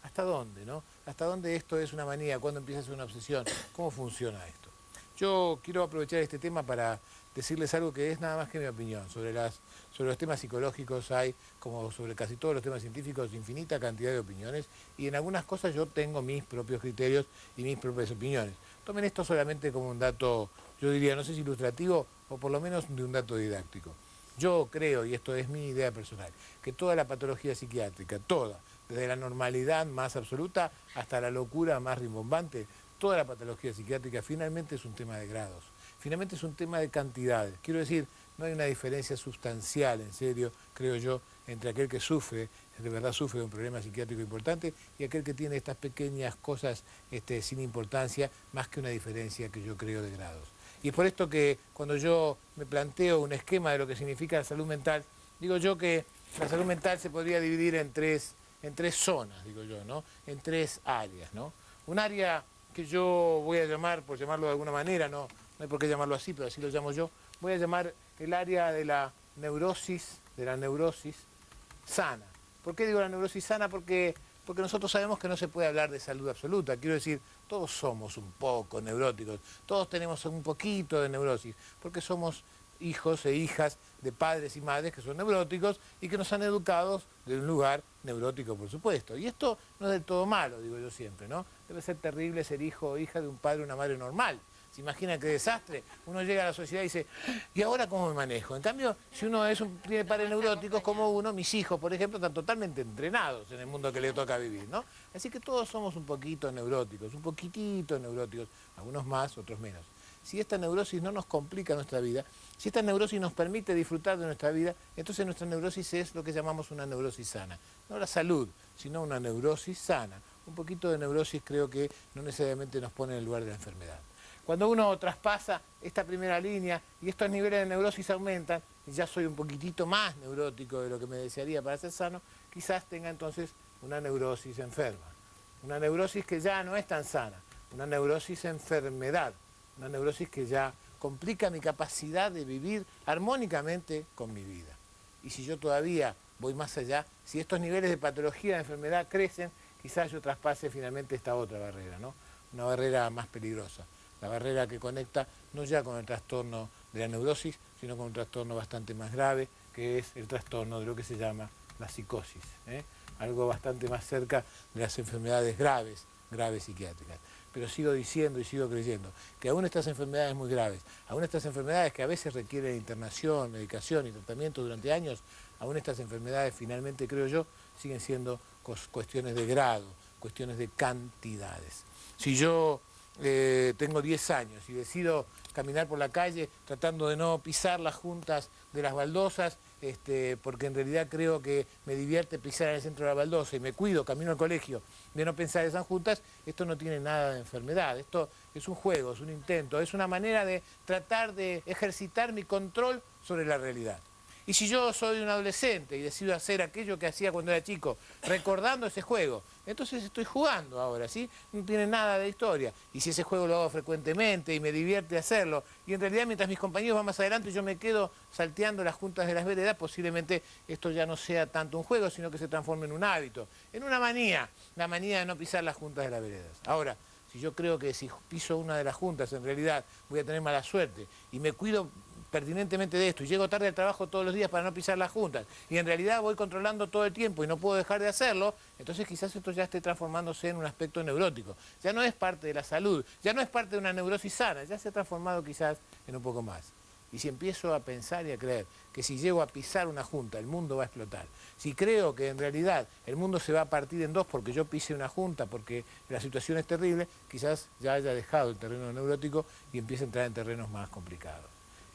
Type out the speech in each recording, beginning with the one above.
¿hasta dónde, no? ¿Hasta dónde esto es una manía? ¿Cuándo empieza a ser una obsesión? ¿Cómo funciona esto? Yo quiero aprovechar este tema para decirles algo que es nada más que mi opinión. Sobre los temas psicológicos hay, como sobre casi todos los temas científicos, infinita cantidad de opiniones, y en algunas cosas yo tengo mis propios criterios y mis propias opiniones. Tomen esto solamente como un dato, yo diría, no sé si ilustrativo o por lo menos de un dato didáctico. Yo creo, y esto es mi idea personal, que toda la patología psiquiátrica, toda, desde la normalidad más absoluta hasta la locura más rimbombante, toda la patología psiquiátrica finalmente es un tema de grados, finalmente es un tema de cantidades. Quiero decir, no hay una diferencia sustancial, en serio, creo yo, entre aquel que sufre, de verdad sufre de un problema psiquiátrico importante, y aquel que tiene estas pequeñas cosas sin importancia, más que una diferencia que yo creo de grados. Y es por esto que cuando yo me planteo un esquema de lo que significa la salud mental, digo yo que la salud mental se podría dividir en tres zonas, digo yo, ¿no? En tres áreas, ¿no? Un área que yo voy a llamar, por llamarlo de alguna manera, no hay por qué llamarlo así, pero así lo llamo yo, voy a llamar el área de la neurosis sana. ¿Por qué digo la neurosis sana? Porque nosotros sabemos que no se puede hablar de salud absoluta. Quiero decir, todos somos un poco neuróticos, todos tenemos un poquito de neurosis, porque somos hijos e hijas de padres y madres que son neuróticos y que nos han educado de un lugar neurótico, por supuesto. Y esto no es del todo malo, digo yo siempre, ¿no? Debe ser terrible ser hijo o hija de un padre o una madre normal. ¿Se imagina qué desastre? Uno llega a la sociedad y dice, ¿y ahora cómo me manejo? En cambio, si uno tiene padres neuróticos como uno, mis hijos, por ejemplo, están totalmente entrenados en el mundo que les toca vivir, ¿no? Así que todos somos un poquito neuróticos, un poquitito neuróticos, algunos más, otros menos. Si esta neurosis no nos complica nuestra vida, si esta neurosis nos permite disfrutar de nuestra vida, entonces nuestra neurosis es lo que llamamos una neurosis sana. No la salud, sino una neurosis sana. Un poquito de neurosis creo que no necesariamente nos pone en el lugar de la enfermedad. Cuando uno traspasa esta primera línea y estos niveles de neurosis aumentan, y ya soy un poquitito más neurótico de lo que me desearía para ser sano, quizás tenga entonces una neurosis enferma. Una neurosis que ya no es tan sana, una neurosis enfermedad, una neurosis que ya complica mi capacidad de vivir armónicamente con mi vida. Y si yo todavía voy más allá, si estos niveles de patología, de enfermedad crecen, quizás yo traspase finalmente esta otra barrera, ¿no? Una barrera más peligrosa. La barrera que conecta no ya con el trastorno de la neurosis, sino con un trastorno bastante más grave, que es el trastorno de lo que se llama la psicosis, algo bastante más cerca de las enfermedades graves psiquiátricas. Pero sigo diciendo y sigo creyendo que aún estas enfermedades muy graves, aún estas enfermedades que a veces requieren internación, medicación y tratamiento durante años, aún estas enfermedades finalmente, creo yo, siguen siendo cuestiones de grado, cuestiones de cantidades. Si yo tengo 10 años y decido caminar por la calle tratando de no pisar las juntas de las baldosas, porque en realidad creo que me divierte pisar en el centro de la baldosa y me cuido, camino al colegio, de no pensar en esas juntas, esto no tiene nada de enfermedad, esto es un juego, es un intento, es una manera de tratar de ejercitar mi control sobre la realidad. Y si yo soy un adolescente y decido hacer aquello que hacía cuando era chico, recordando ese juego, entonces estoy jugando ahora, ¿sí? No tiene nada de historia. Y si ese juego lo hago frecuentemente y me divierte hacerlo, y en realidad mientras mis compañeros van más adelante y yo me quedo salteando las juntas de las veredas, posiblemente esto ya no sea tanto un juego, sino que se transforme en un hábito, en una manía, la manía de no pisar las juntas de las veredas. Ahora, si yo creo que si piso una de las juntas, en realidad voy a tener mala suerte y me cuido pertinentemente de esto y llego tarde al trabajo todos los días para no pisar las juntas y en realidad voy controlando todo el tiempo y no puedo dejar de hacerlo, entonces quizás esto ya esté transformándose en un aspecto neurótico. Ya no es parte de la salud, ya no es parte de una neurosis sana, ya se ha transformado quizás en un poco más. Y si empiezo a pensar y a creer que si llego a pisar una junta el mundo va a explotar, si creo que en realidad el mundo se va a partir en dos porque yo pise una junta, porque la situación es terrible, quizás ya haya dejado el terreno neurótico y empiece a entrar en terrenos más complicados.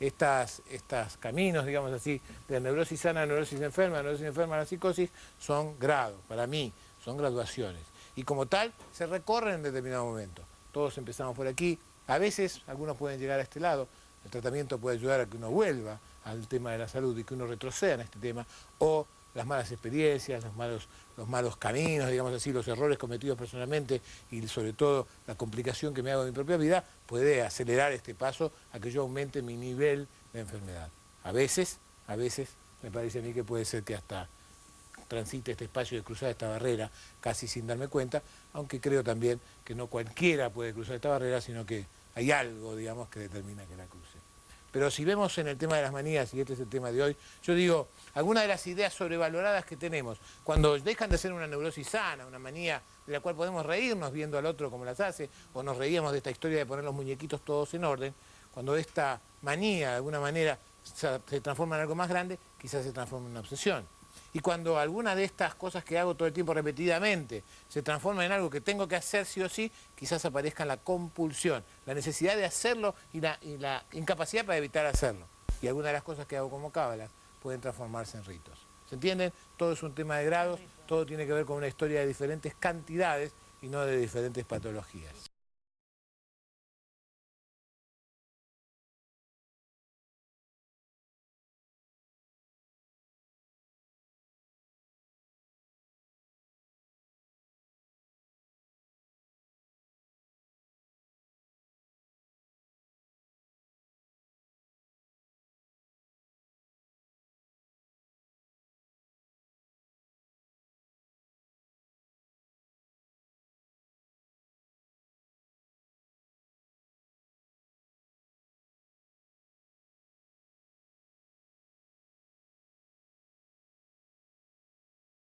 Estos caminos, digamos así, de la neurosis sana, la neurosis enferma, la psicosis, son grados, para mí, son graduaciones. Y como tal, se recorren en determinado momento. Todos empezamos por aquí, a veces algunos pueden llegar a este lado, el tratamiento puede ayudar a que uno vuelva al tema de la salud y que uno retroceda en este tema, o las malas experiencias, los malos caminos, digamos así, los errores cometidos personalmente y sobre todo la complicación que me hago en mi propia vida, puede acelerar este paso a que yo aumente mi nivel de enfermedad. A veces, me parece a mí que puede ser que hasta transite este espacio de cruzar esta barrera casi sin darme cuenta, aunque creo también que no cualquiera puede cruzar esta barrera, sino que hay algo, digamos, que determina que la cruce. Pero si vemos en el tema de las manías, y este es el tema de hoy, yo digo, algunas de las ideas sobrevaloradas que tenemos, cuando dejan de ser una neurosis sana, una manía de la cual podemos reírnos viendo al otro como las hace, o nos reíamos de esta historia de poner los muñequitos todos en orden, cuando esta manía de alguna manera se transforma en algo más grande, quizás se transforma en una obsesión. Y cuando alguna de estas cosas que hago todo el tiempo repetidamente se transforma en algo que tengo que hacer sí o sí, quizás aparezca la compulsión, la necesidad de hacerlo y la incapacidad para evitar hacerlo. Y algunas de las cosas que hago como cábalas pueden transformarse en ritos. ¿Se entienden? Todo es un tema de grados, todo tiene que ver con una historia de diferentes cantidades y no de diferentes patologías.